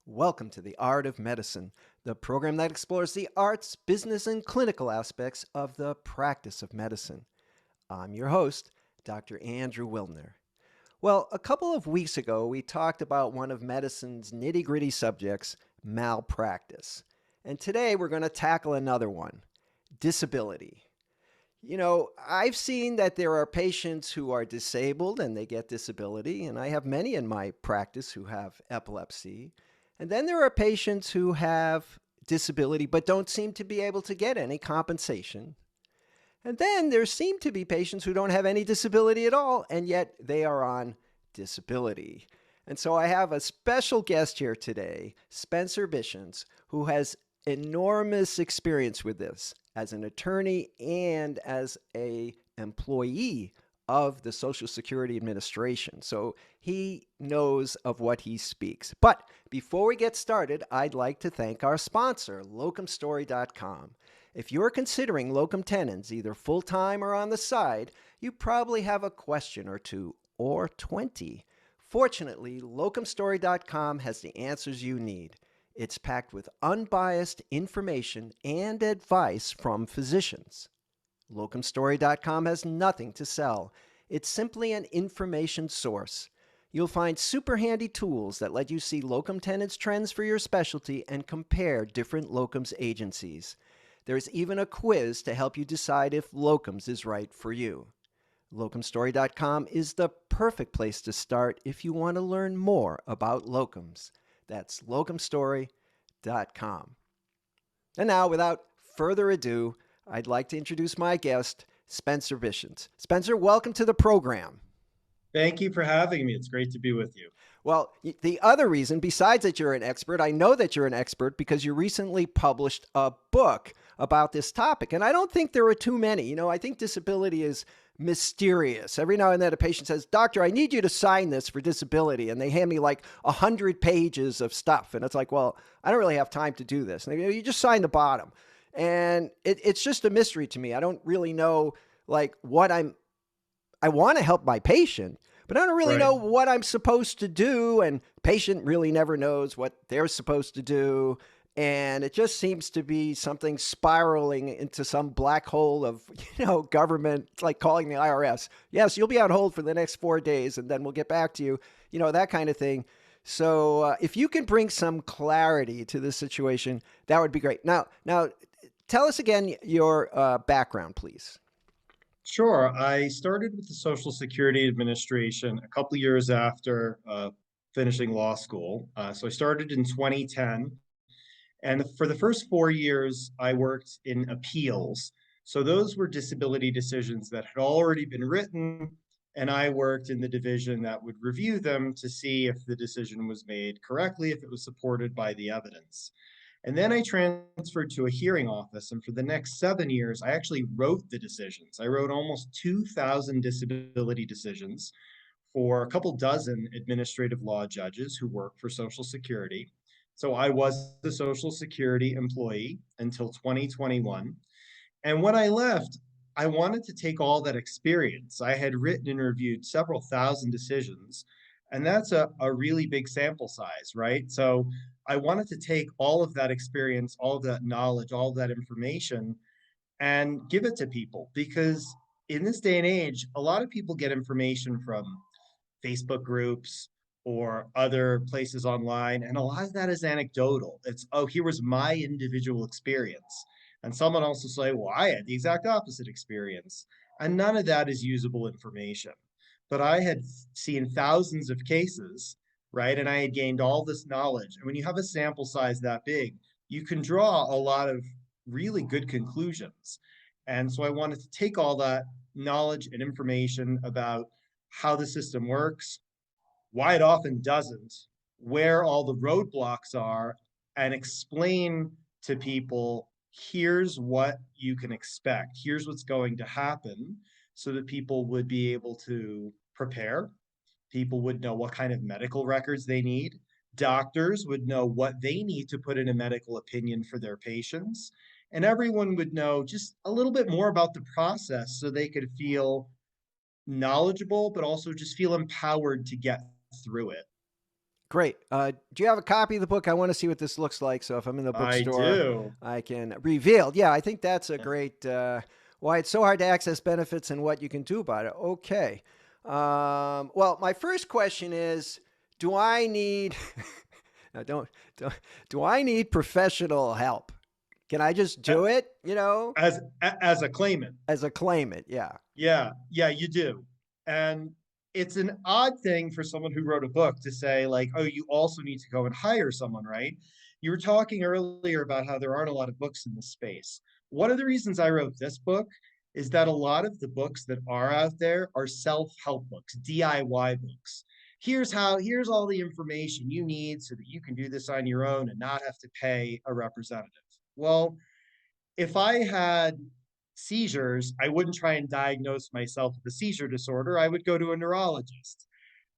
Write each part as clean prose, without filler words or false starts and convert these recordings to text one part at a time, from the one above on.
Welcome to The Art of Medicine, the program that explores the arts, business, and clinical aspects of the practice of medicine. I'm your host, Dr. Andrew Wilner. Well, a couple of weeks ago, we talked about one of medicine's nitty gritty subjects, malpractice. And today, we're going to tackle another one, disability. I've seen that there are patients who are disabled and they get disability, and I have many in my practice who have epilepsy. And then there are patients who have disability but don't seem to be able to get any compensation. And then there seem to be patients who don't have any disability at all, and yet they are on disability. And so I have a special guest here today, Spencer Bishins, who has enormous experience with this as an attorney and as an employee of the Social Security Administration. So he knows of what he speaks. But before we get started, I'd like to thank our sponsor, locumstory.com. If you're considering locum tenens, either full-time or on the side, you probably have a question or two, or 20. Fortunately, locumstory.com has the answers you need. It's packed with unbiased information and advice from physicians. Locumstory.com has nothing to sell. It's simply an information source. You'll find super handy tools that let you see locum tenens trends for your specialty and compare different locums agencies. There's even a quiz to help you decide if locums is right for you. Locumstory.com is the perfect place to start if you want to learn more about locums. That's locumstory.com. And now, without further ado, I'd like to introduce my guest, Spencer Bishins. Spencer, welcome to the program. Thank you for having me. It's great to be with you. Well, the other reason, besides that you're an expert, I know that you're an expert because you recently published a book about this topic. And I don't think there are too many. I think disability is mysterious. Every now and then a patient says, "Doctor, I need you to sign this for disability." And they hand me like 100 pages of stuff. And it's like, well, I don't really have time to do this. And they go, "You just sign the bottom." And it's just a mystery to me. I don't really know I want to help my patient, but I don't really know what I'm supposed to do. And patient really never knows what they're supposed to do. And it just seems to be something spiraling into some black hole of, government, like calling the IRS. Yes, you'll be on hold for the next 4 days and then we'll get back to you, that kind of thing. So if you can bring some clarity to this situation, that would be great. Now, tell us again your background, please. Sure. I started with the Social Security Administration a couple years after finishing law school. So I started in 2010. And for the first 4 years, I worked in appeals. So those were disability decisions that had already been written. And I worked in the division that would review them to see if the decision was made correctly, if it was supported by the evidence. And then I transferred to a hearing office. And for the next 7 years, I actually wrote the decisions. I wrote almost 2,000 disability decisions for a couple dozen administrative law judges who work for Social Security. So I was the Social Security employee until 2021. And when I left, I wanted to take all that experience. I had written and reviewed several thousand decisions, and that's a really big sample size, right? So I wanted to take all of that experience, all of that knowledge, all of that information, and give it to people. Because in this day and age, a lot of people get information from Facebook groups or other places online, and a lot of that is anecdotal. It's, oh, here was my individual experience. And someone else will say, well, I had the exact opposite experience. And none of that is usable information. But I had seen thousands of cases, right? And I had gained all this knowledge. And when you have a sample size that big, you can draw a lot of really good conclusions. And so I wanted to take all that knowledge and information about how the system works, why it often doesn't, where all the roadblocks are, and explain to people, here's what you can expect, here's what's going to happen, so that people would be able to prepare. People would know what kind of medical records they need. Doctors would know what they need to put in a medical opinion for their patients. And everyone would know just a little bit more about the process so they could feel knowledgeable, but also just feel empowered to get through it. Great. Do you have a copy of the book? I want to see what this looks like. So if I'm in the I bookstore, do. I can reveal. Yeah, I think that's a great why it's so hard to access benefits and what you can do about it. Okay. Well, my first question is, do I need no, don't do I need professional help? Can I just A- do it? You know, as a claimant. as a claimant? Yeah. Yeah, you do. And it's an odd thing for someone who wrote a book to say, like, oh, you also need to go and hire someone, right? You were talking earlier about how there aren't a lot of books in this space. One of the reasons I wrote this book is that a lot of the books that are out there are self-help books, DIY books. Here's all the information you need so that you can do this on your own and not have to pay a representative. Well, if I had seizures, I wouldn't try and diagnose myself with a seizure disorder. I would go to a neurologist.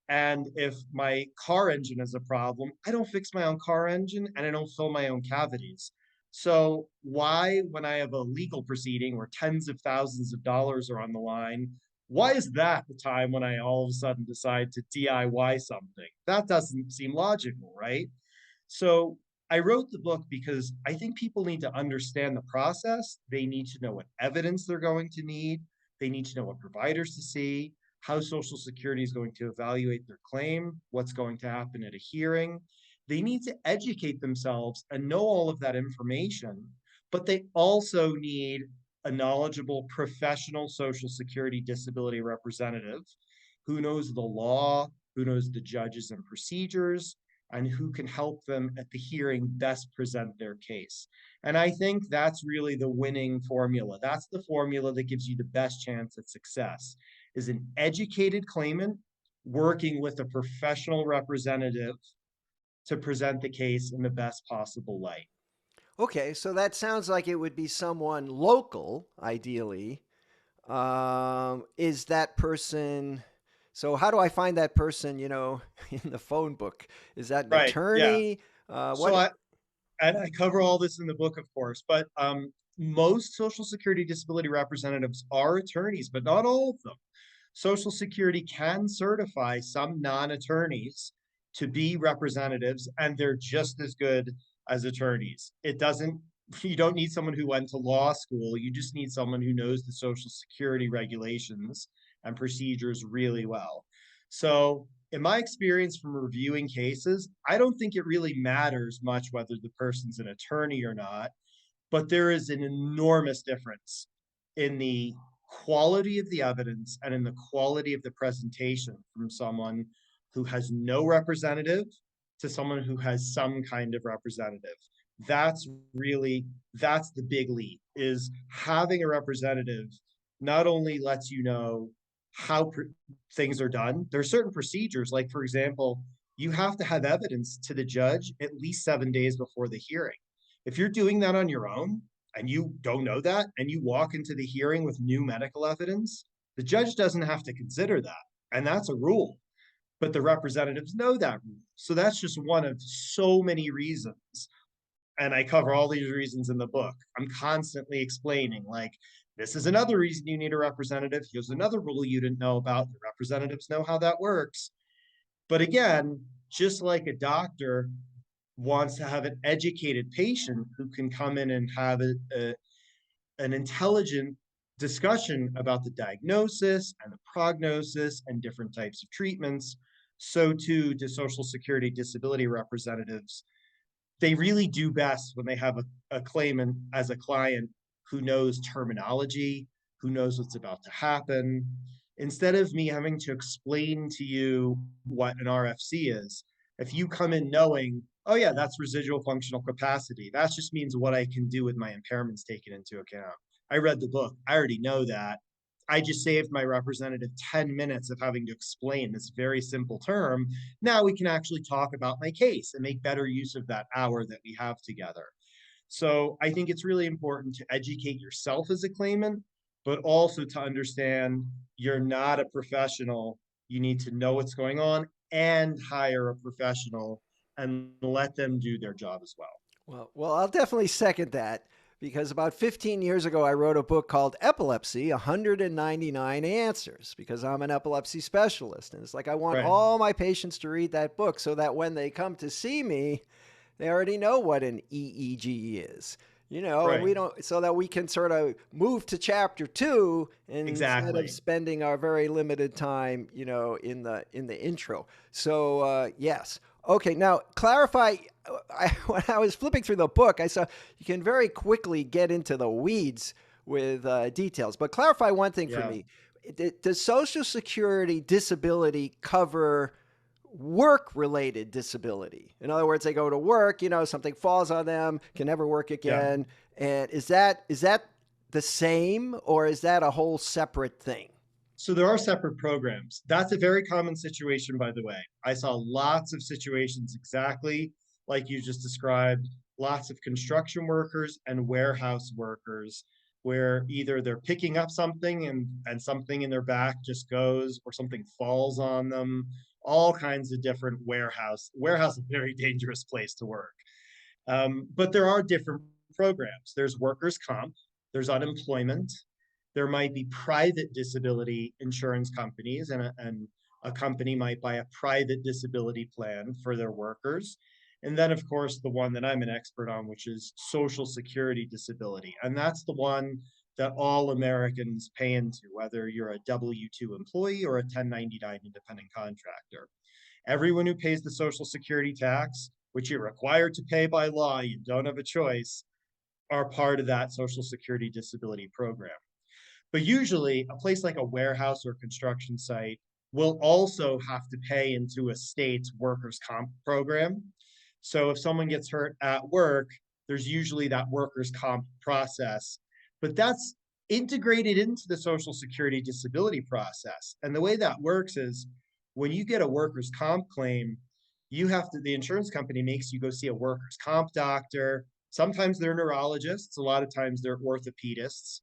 And if my car engine is a problem, I don't fix my own car engine and I don't fill my own cavities. So, why, when I have a legal proceeding where tens of thousands of dollars are on the line, why is that the time when I all of a sudden decide to DIY something? That doesn't seem logical, right? So I wrote the book because I think people need to understand the process. They need to know what evidence they're going to need. They need to know what providers to see, how Social Security is going to evaluate their claim, what's going to happen at a hearing. They need to educate themselves and know all of that information, but they also need a knowledgeable professional Social Security disability representative who knows the law, who knows the judges and procedures, and who can help them at the hearing best present their case. And I think that's really the winning formula. That's the formula that gives you the best chance at success is an educated claimant working with a professional representative to present the case in the best possible light. Okay, so that sounds like it would be someone local, ideally. Is that person? So how do I find that person? In the phone book, is that an Right. Yeah. attorney? So What? I cover all this in the book, of course, but most Social Security disability representatives are attorneys, but not all of them. Social Security can certify some non-attorneys to be representatives, and they're just as good as attorneys. You don't need someone who went to law school. You just need someone who knows the Social Security regulations and procedures really well. So, in my experience from reviewing cases, I don't think it really matters much whether the person's an attorney or not, but there is an enormous difference in the quality of the evidence and in the quality of the presentation from someone who has no representative to someone who has some kind of representative. That's really that's the big leap is having a representative not only lets you know how things are done. There are certain procedures, like for example, you have to have evidence to the judge at least 7 days before the hearing. If you're doing that on your own and you don't know that and you walk into the hearing with new medical evidence, the judge doesn't have to consider that. And that's a rule. But the representatives know that rule. So that's just one of so many reasons. And I cover all these reasons in the book. I'm constantly explaining, like, this is another reason you need a representative. Here's another rule you didn't know about. The representatives know how that works. But again, just like a doctor wants to have an educated patient who can come in and have an intelligent discussion about the diagnosis and the prognosis and different types of treatments, so too do Social Security disability representatives. They really do best when they have a claimant as a client who knows terminology, who knows what's about to happen. Instead of me having to explain to you what an RFC is, if you come in knowing, oh yeah, that's residual functional capacity, that just means what I can do with my impairments taken into account. I read the book, I already know that. I just saved my representative 10 minutes of having to explain this very simple term. Now we can actually talk about my case and make better use of that hour that we have together. So I think it's really important to educate yourself as a claimant, but also to understand you're not a professional. You need to know what's going on and hire a professional and let them do their job as well. Well, I'll definitely second that. because about 15 years ago, I wrote a book called Epilepsy 199 Answers, because I'm an epilepsy specialist. And it's like I want Right. all my patients to read that book so that when they come to see me, they already know what an EEG is. And Right. we don't, so that we can sort of move to chapter 2 instead of Exactly. spending our very limited time, in the intro. So yes, okay. Now clarify. When I was flipping through the book, I saw you can very quickly get into the weeds with details. But clarify one thing for Yeah. me: does Social Security disability cover work-related disability? In other words, they go to work, something falls on them, can never work Yeah. again. And is that the same, or is that a whole separate thing? So there are separate programs. That's a very common situation, by the way. I saw lots of situations exactly like you just described, lots of construction workers and warehouse workers where either they're picking up something and something in their back just goes or something falls on them, all kinds of different warehouse. Warehouse is a very dangerous place to work. But there are different programs. There's workers' comp, there's unemployment, there might be private disability insurance companies, and a company might buy a private disability plan for their workers. And then, of course, the one that I'm an expert on, which is Social Security disability. And that's the one that all Americans pay into, whether you're a W 2 employee or a 1099 independent contractor. Everyone who pays the Social Security tax, which you're required to pay by law, you don't have a choice, are part of that Social Security disability program. But usually, a place like a warehouse or construction site will also have to pay into a state's workers' comp program. So if someone gets hurt at work, there's usually that workers' comp process, but that's integrated into the Social Security disability process. And the way that works is when you get a workers' comp claim, the insurance company makes you go see a workers' comp doctor. Sometimes they're neurologists, a lot of times they're orthopedists,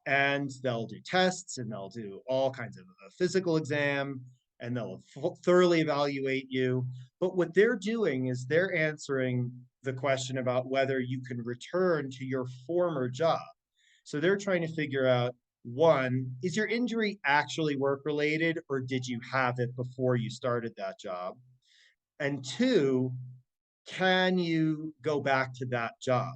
and they'll do tests and they'll do all kinds of a physical exam and they'll thoroughly evaluate you. But what they're doing is they're answering the question about whether you can return to your former job. So they're trying to figure out, one, is your injury actually work related or did you have it before you started that job? And two, can you go back to that job?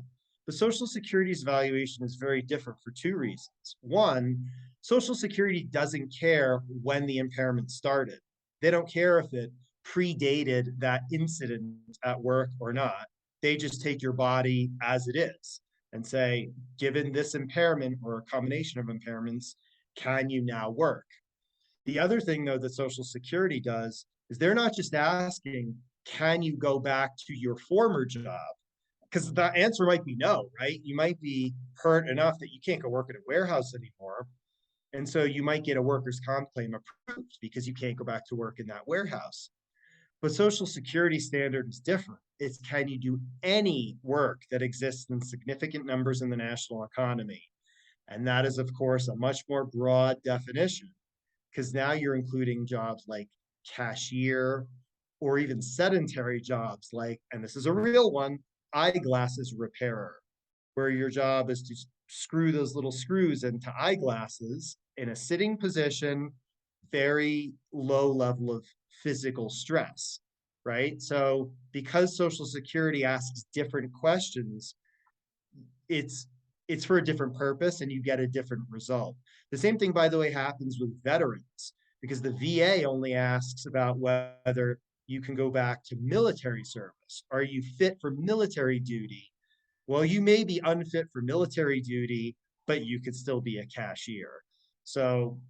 The Social Security's valuation is very different for two reasons. One, Social Security doesn't care when the impairment started. They don't care if it predated that incident at work or not. They just take your body as it is and say, given this impairment or a combination of impairments, can you now work? The other thing, though, that Social Security does is they're not just asking, can you go back to your former job? Because the answer might be no, right? You might be hurt enough that you can't go work at a warehouse anymore. And so you might get a workers' comp claim approved because you can't go back to work in that warehouse. But Social Security standard is different. It's can you do any work that exists in significant numbers in the national economy? And that is, of course, a much more broad definition because now you're including jobs like cashier or even sedentary jobs like, and this is a real one, eyeglasses repairer, where your job is to screw those little screws into eyeglasses in a sitting position, very low level of physical stress, right? So because Social Security asks different questions, it's it's for a different purpose and you get a different result. The same thing, by the way, happens with veterans because the VA only asks about whether you can go back to military service. Are you fit for military duty? Well, you may be unfit for military duty, but you could still be a cashier. So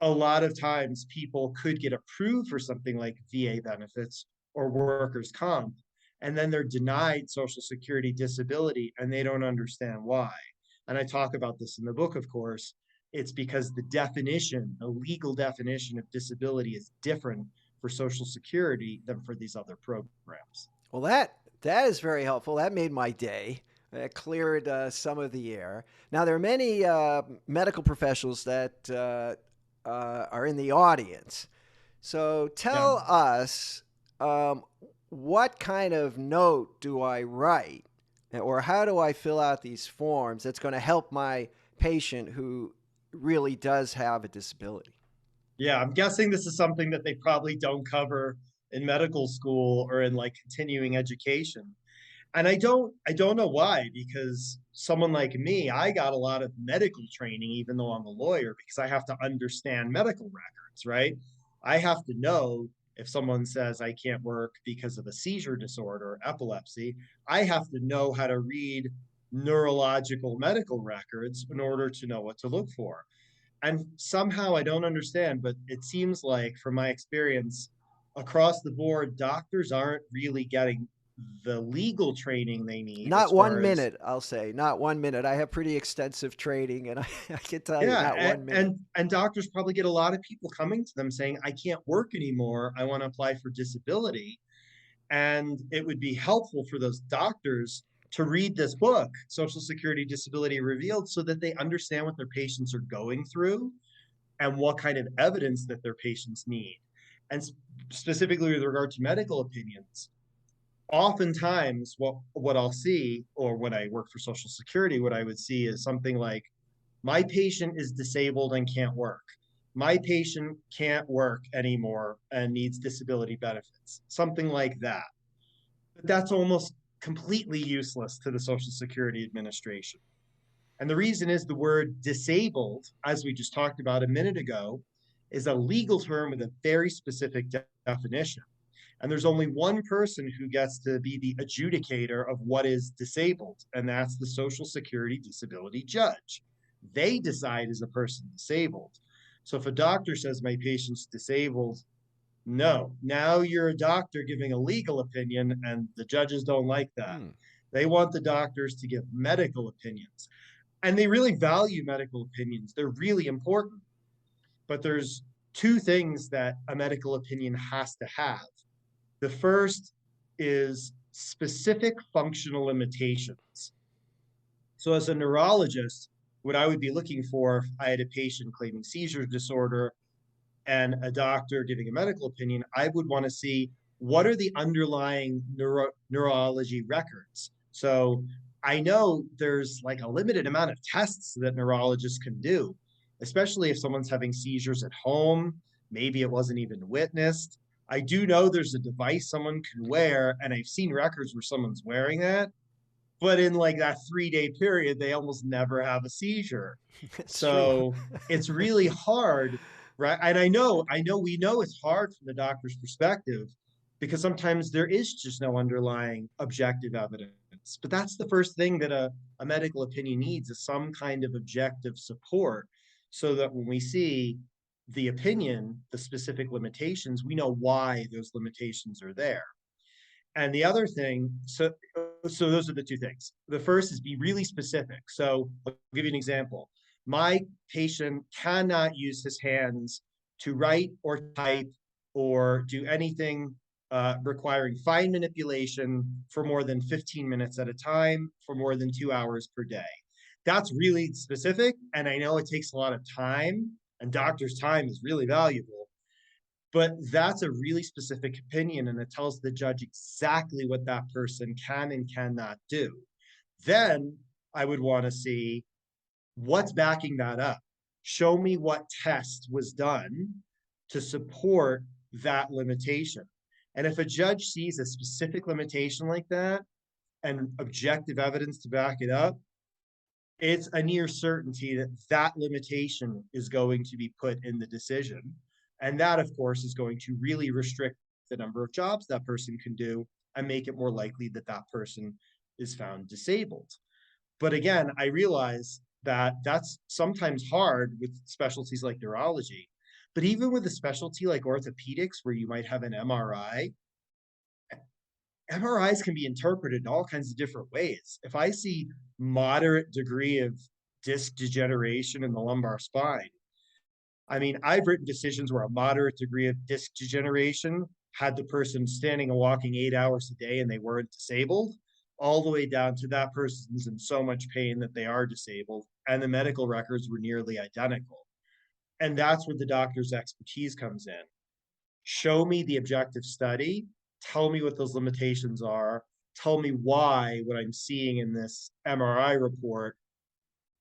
a lot of times people could get approved for something like VA benefits or workers' comp, and then they're denied Social Security disability and they don't understand why. And I talk about this in the book, of course. It's because the legal definition of disability is different for Social Security than for these other programs. Well, that is very helpful. That made my day. It cleared some of the air. Now, there are many medical professionals that are in the audience. So Yeah. tell us, what kind of note do I write Or how do I fill out these forms that's going to help my patient who really does have a disability? Yeah, I'm guessing this is something that they probably don't cover in medical school or in like continuing education. And I don't know why, because someone like me, I got a lot of medical training, even though I'm a lawyer, because I have to understand medical records, right? I have to know if someone says I can't work because of a seizure disorder or epilepsy, I have to know how to read neurological medical records in order to know what to look for. And somehow I don't understand, but it seems like from my experience across the board, doctors aren't really getting the legal training they need as Not one far as, minute, I'll say. Not 1 minute. I have pretty extensive training, and I can tell you, yeah, not 1 minute. and doctors probably get a lot of people coming to them saying, I can't work anymore. I want to apply for disability. And it would be helpful for those doctors to read this book, Social Security Disability Revealed, so that they understand what their patients are going through and what kind of evidence that their patients need. And specifically with regard to medical opinions, oftentimes what I'll see, or when I work for Social Security, what I would see is something like, my patient is disabled and can't work. My patient can't work anymore and needs disability benefits, something like that. But that's almost completely useless to the Social Security Administration. And the reason is the word disabled, as we just talked about a minute ago, is a legal term with a very specific definition. And there's only one person who gets to be the adjudicator of what is disabled, and that's the Social Security disability judge. They decide is a person disabled. So if a doctor says my patient's disabled, no, now you're a doctor giving a legal opinion, and the judges don't like that. Hmm. They want the doctors to give medical opinions. And they really value medical opinions. They're really important. But there's two things that a medical opinion has to have. The first is specific functional limitations. So, as a neurologist, what I would be looking for if I had a patient claiming seizure disorder and a doctor giving a medical opinion, I would want to see what are the underlying neurology records. So, I know there's like a limited amount of tests that neurologists can do, especially if someone's having seizures at home. Maybe it wasn't even witnessed. I do know there's a device someone can wear, and I've seen records where someone's wearing that, but in like that 3 day period, they almost never have a seizure. It's true. So it's really hard, right? And we know it's hard from the doctor's perspective because sometimes there is just no underlying objective evidence. But that's the first thing that a medical opinion needs, is some kind of objective support, so that when we see the opinion, the specific limitations, we know why those limitations are there. And the other thing, so those are the two things. The first is be really specific. So I'll give you an example. My patient cannot use his hands to write or type or do anything requiring fine manipulation for more than 15 minutes at a time for more than 2 hours per day. That's really specific. And I know it takes a lot of time, and doctors' time is really valuable. But that's a really specific opinion, and it tells the judge exactly what that person can and cannot do. Then I would want to see what's backing that up. Show me what test was done to support that limitation. And if a judge sees a specific limitation like that and objective evidence to back it up, it's a near certainty that that limitation is going to be put in the decision. And that, of course, is going to really restrict the number of jobs that person can do and make it more likely that that person is found disabled. But again, I realize that that's sometimes hard with specialties like neurology. But even with a specialty like orthopedics, where you might have an MRI, MRIs can be interpreted in all kinds of different ways. If I see moderate degree of disc degeneration in the lumbar spine, I mean, I've written decisions where a moderate degree of disc degeneration had the person standing and walking 8 hours a day and they weren't disabled, all the way down to that person's in so much pain that they are disabled, and the medical records were nearly identical. And that's where the doctor's expertise comes in. Show me the objective study, tell me what those limitations are, tell me why what I'm seeing in this MRI report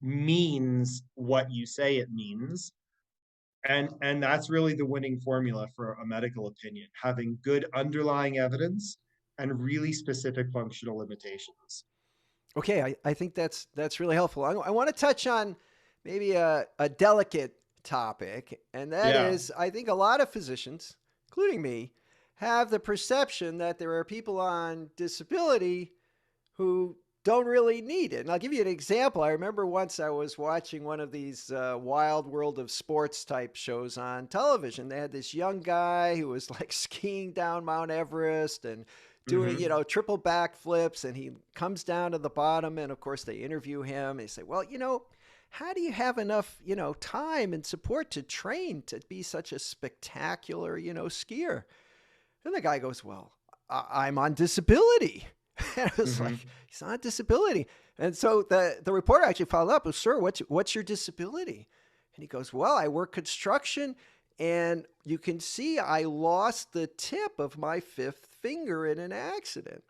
means what you say it means. And that's really the winning formula for a medical opinion, having good underlying evidence and really specific functional limitations. Okay, I think that's really helpful. I want to touch on maybe a delicate topic, and that Yeah. is I think a lot of physicians, including me, have the perception that there are people on disability who don't really need it. And I'll give you an example. I remember once I was watching one of these Wild World of Sports type shows on television. They had this young guy who was like skiing down Mount Everest and doing, Hmm. triple backflips. And he comes down to the bottom. And of course, they interview him. They say, well, how do you have enough, time and support to train to be such a spectacular, skier? And the guy goes, well, I'm on disability. And I was Hmm. like, he's on disability. And so the reporter actually followed up, sir, what's your disability? And he goes, well, I work construction, and you can see I lost the tip of my fifth finger in an accident.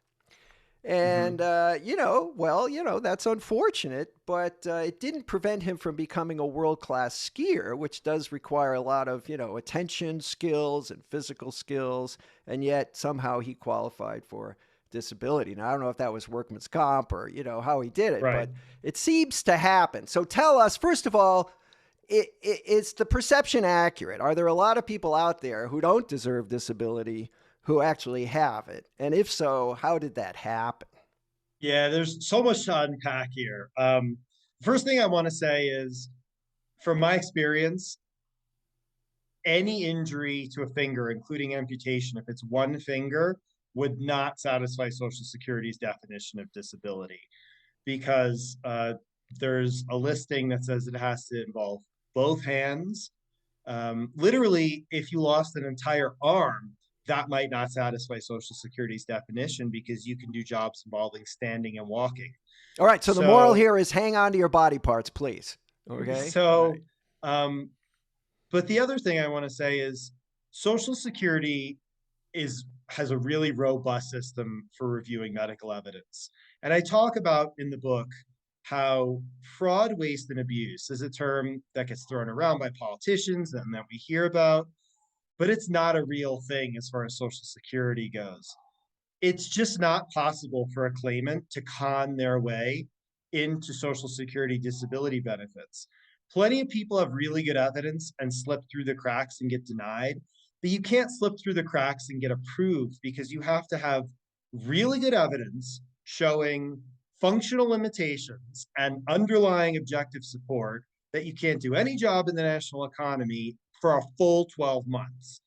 And, Hmm. that's unfortunate, but it didn't prevent him from becoming a world class skier, which does require a lot of, attention skills and physical skills. And yet somehow he qualified for disability. Now, I don't know if that was workman's comp or, how he did it, Right. but it seems to happen. So tell us, first of all, is the perception accurate? Are there a lot of people out there who don't deserve disability who actually have it? And if so, how did that happen? Yeah, there's so much to unpack here. First thing I want to say is, from my experience, any injury to a finger, including amputation, if it's one finger, would not satisfy Social Security's definition of disability because there's a listing that says it has to involve both hands. Literally, if you lost an entire arm, that might not satisfy Social Security's definition because you can do jobs involving standing and walking. All right. So the moral So, here is hang on to your body parts, please. Okay. All so, right. um, but the other thing I want to say is Social Security is has a really robust system for reviewing medical evidence. And I talk about in the book how fraud, waste, and abuse is a term that gets thrown around by politicians and that we hear about, but it's not a real thing as far as Social Security goes. It's just not possible for a claimant to con their way into Social Security disability benefits. Plenty of people have really good evidence and slip through the cracks and get denied, but you can't slip through the cracks and get approved because you have to have really good evidence showing functional limitations and underlying objective support that you can't do any job in the national economy for a full 12 months.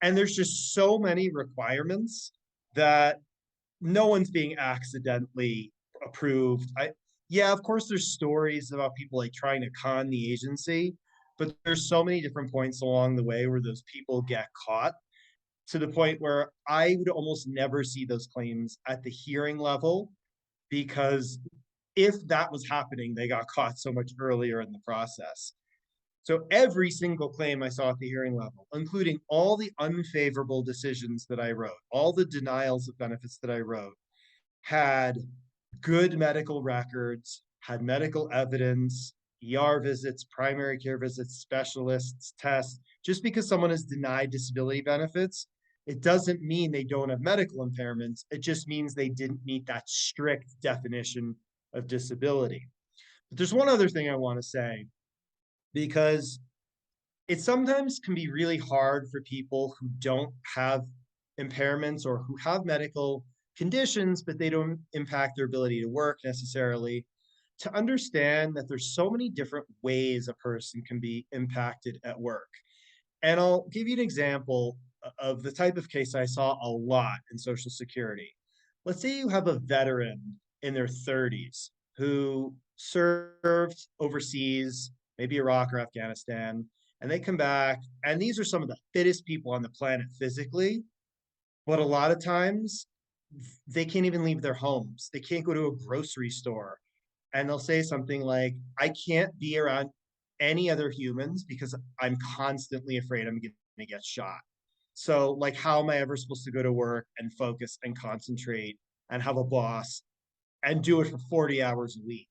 And there's just so many requirements that no one's being accidentally approved. Yeah, of course there's stories about people like trying to con the agency, but there's so many different points along the way where those people get caught to the point where I would almost never see those claims at the hearing level because if that was happening, they got caught so much earlier in the process. So every single claim I saw at the hearing level, including all the unfavorable decisions that I wrote, all the denials of benefits that I wrote, had good medical records, had medical evidence, ER visits, primary care visits, specialists, tests. Just because someone is denied disability benefits, it doesn't mean they don't have medical impairments. It just means they didn't meet that strict definition of disability. But there's one other thing I want to say because it sometimes can be really hard for people who don't have impairments or who have medical conditions, but they don't impact their ability to work necessarily, to understand that there's so many different ways a person can be impacted at work. And I'll give you an example of the type of case I saw a lot in Social Security. Let's say you have a veteran in their 30s who served overseas, maybe Iraq or Afghanistan, and they come back, and these are some of the fittest people on the planet physically, but a lot of times they can't even leave their homes. They can't go to a grocery store. And they'll say something like, I can't be around any other humans because I'm constantly afraid I'm going to get shot. So, like, how am I ever supposed to go to work and focus and concentrate and have a boss and do it for 40 hours a week.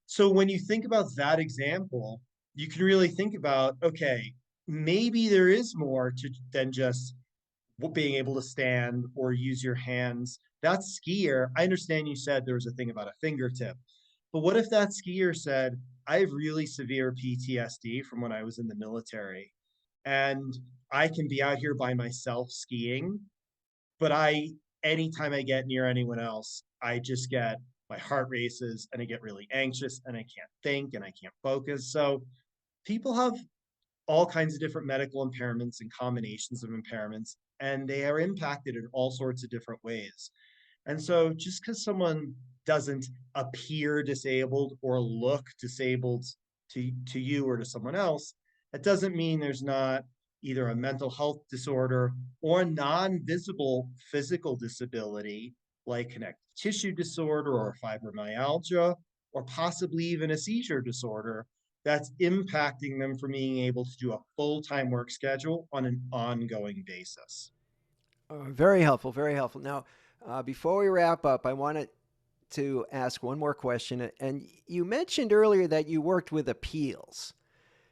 So when you think about that example, you can really think about, okay, maybe there is more to than just being able to stand or use your hands. That skier, I understand you said there was a thing about a fingertip, but what if that skier said, I have really severe PTSD from when I was in the military, and I can be out here by myself skiing, but anytime I get near anyone else, I just get my heart races and I get really anxious and I can't think and I can't focus. So people have all kinds of different medical impairments and combinations of impairments, and they are impacted in all sorts of different ways. And so just because someone doesn't appear disabled or look disabled to you or to someone else, that doesn't mean there's not either a mental health disorder or a non-visible physical disability like connective tissue disorder or fibromyalgia or possibly even a seizure disorder that's impacting them from being able to do a full-time work schedule on an ongoing basis. Very helpful, very helpful. Now, before we wrap up, I wanted to ask one more question. And you mentioned earlier that you worked with appeals.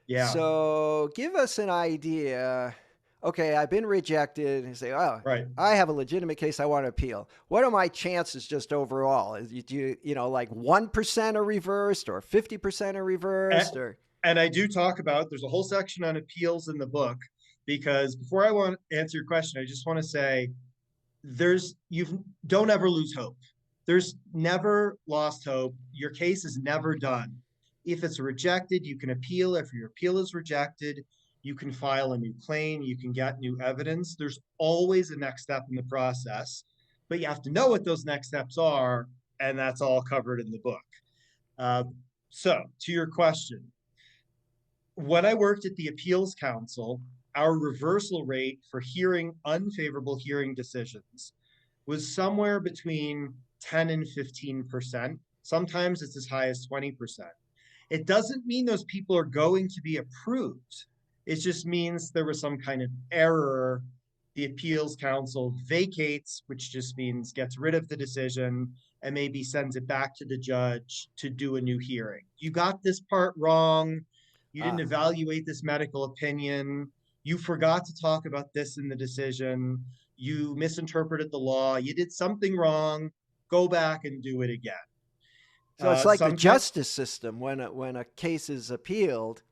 Yeah, So give us an idea. Okay, I've been rejected. And say, oh, right. I have a legitimate case. I want to appeal. What are my chances just overall? Like 1% are reversed or 50% are And, reversed or? and I do talk about, there's a whole section on appeals in the book, because before I want to answer your question, I just want to say you don't ever lose hope. There's never lost hope. Your case is never done. If it's rejected, you can appeal. If your appeal is rejected, you can file a new claim, you can get new evidence. There's always a next step in the process, but you have to know what those next steps are, and that's all covered in the book. Uh, so, to your question, when I worked at the Appeals Council, our reversal rate for hearing unfavorable hearing decisions was somewhere between 10 and 15%. Sometimes it's as high as 20%. It doesn't mean those people are going to be approved. It just means there was some kind of error. The appeals council vacates, which just means gets rid of the decision and maybe sends it back to the judge to do a new hearing. You got this part wrong. You didn't Ah, evaluate this medical opinion. You forgot to talk about this in the decision. You misinterpreted the law. You did something wrong. Go back and do it again. so it's like the Sometimes justice system when a case is appealed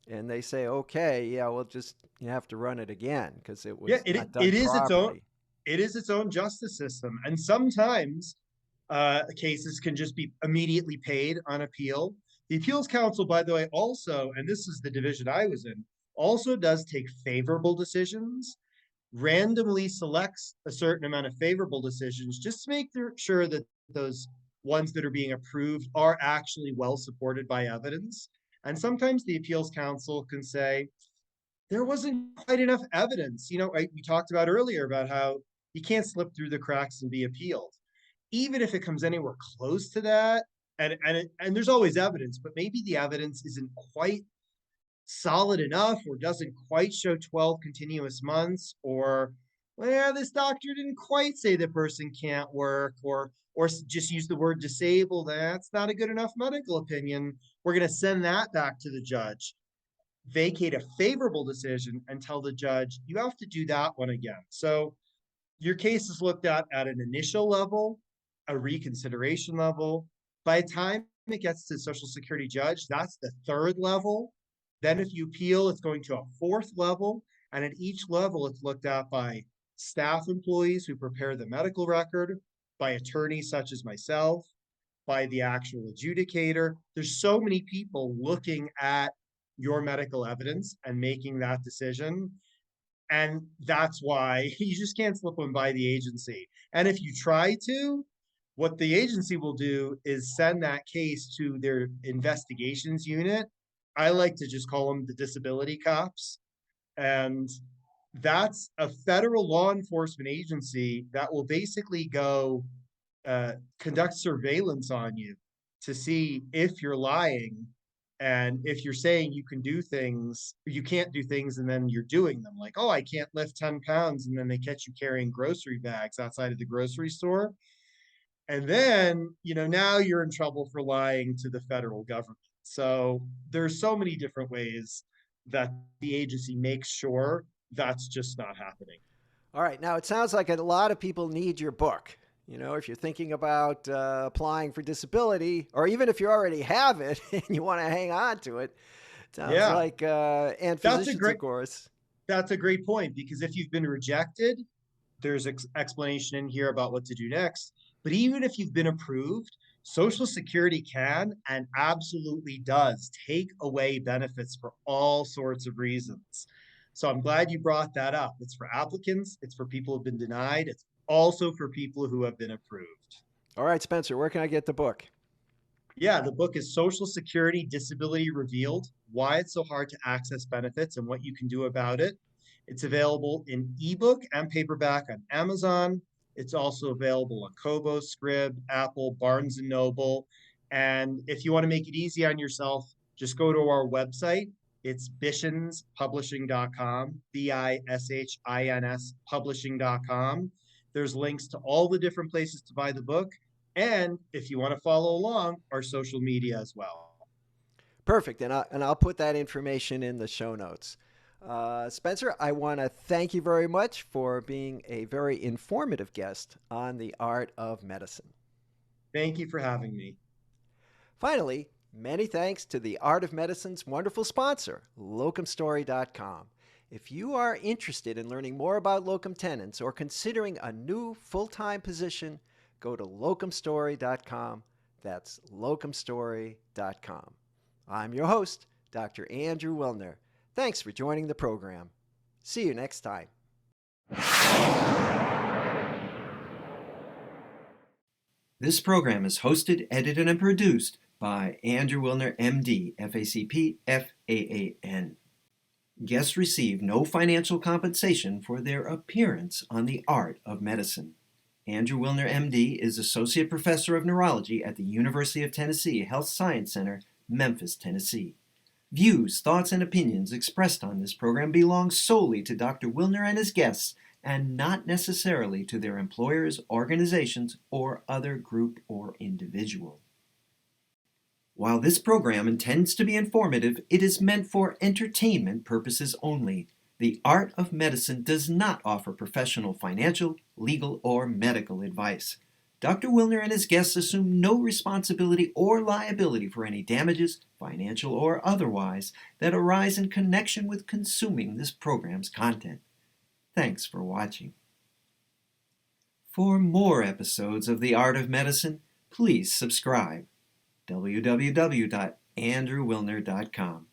and they say, okay, yeah, we'll just you have to run it again because it Yeah, was it not done it is its own properly. it is its own justice system, and sometimes cases can just be immediately paid on appeal. The appeals council, by the way, also, and this is the division I was in, also does take favorable decisions, randomly selects a certain amount of favorable decisions just to make sure that those ones that are being approved are actually well supported by evidence. And sometimes the appeals council can say, there wasn't quite enough evidence. We talked about earlier about how you can't slip through the cracks and be appealed. Even if it comes anywhere close to that, and there's always evidence, but maybe the evidence isn't quite solid enough or doesn't quite show 12 continuous months, or well, this doctor didn't quite say the person can't work, or just use the word disabled. That's not a good enough medical opinion. We're going to send that back to the judge, vacate a favorable decision, and tell the judge, you have to do that one again. So your case is looked at an initial level, a reconsideration level. By the time it gets to the Social Security judge, that's the third level. Then if you appeal, it's going to a fourth level. And at each level, it's looked at by staff employees who prepare the medical record, by attorneys such as myself, by the actual adjudicator. There's so many people looking at your medical evidence and making that decision. And that's why you just can't slip them by the agency. And if you try to, what the agency will do is send that case to their investigations unit. I like to just call them the disability cops. And that's a federal law enforcement agency that will basically go conduct surveillance on you to see if you're lying, and if you're saying you can do things, you can't do things, and then you're doing them. Like, oh, I can't lift 10 pounds, and then they catch you carrying grocery bags outside of the grocery store. And then, now you're in trouble for lying to the federal government. So there's so many different ways that the agency makes sure that's just not happening. All right. Now, it sounds like a lot of people need your book. If you're thinking about applying for disability, or even if you already have it and you want to hang on to it, sounds Yeah, like, and that's a physicians, of great course. that's a great point, because if you've been rejected, there's explanation in here about what to do next. But even if you've been approved, Social Security can and absolutely does take away benefits for all sorts of reasons. So I'm glad you brought that up. It's for applicants, it's for people who've been denied, it's also for people who have been approved. All right, Spencer, where can I get the book? Yeah, the book is Social Security Disability Revealed: Why It's So Hard to Access Benefits and What You Can Do About It. It's available in ebook and paperback on Amazon. It's also available on Kobo, Scrib, Apple, Barnes and Noble. And if you want to make it easy on yourself, just go to our website. It's bishinspublishing.com, BISHINS publishing.com. There's links to all the different places to buy the book. And if you want to follow along, our social media as well. Perfect. And I'll put that information in the show notes. Spencer, I want to thank you very much for being a very informative guest on the art of medicine. Thank you for having me. Finally, many thanks to the Art of Medicine's wonderful sponsor, locumstory.com. If you are interested in learning more about locum tenens or considering a new full-time position, go to locumstory.com. That's locumstory.com. I'm your host, Dr. Andrew Wilner. Thanks for joining the program. See you next time. This program is hosted, edited, and produced by Andrew Wilner, MD, FACP, FAAN. Guests receive no financial compensation for their appearance on the art of medicine. Andrew Wilner, MD, is Associate Professor of Neurology at the University of Tennessee Health Science Center, Memphis, Tennessee. Views, thoughts, and opinions expressed on this program belong solely to Dr. Wilner and his guests, and not necessarily to their employers, organizations, or other group or individual. While this program intends to be informative, it is meant for entertainment purposes only. The Art of Medicine does not offer professional financial, legal, or medical advice. Dr. Wilner and his guests assume no responsibility or liability for any damages, financial or otherwise, that arise in connection with consuming this program's content. Thanks for watching. For more episodes of The Art of Medicine, please subscribe. www.andrewwilner.com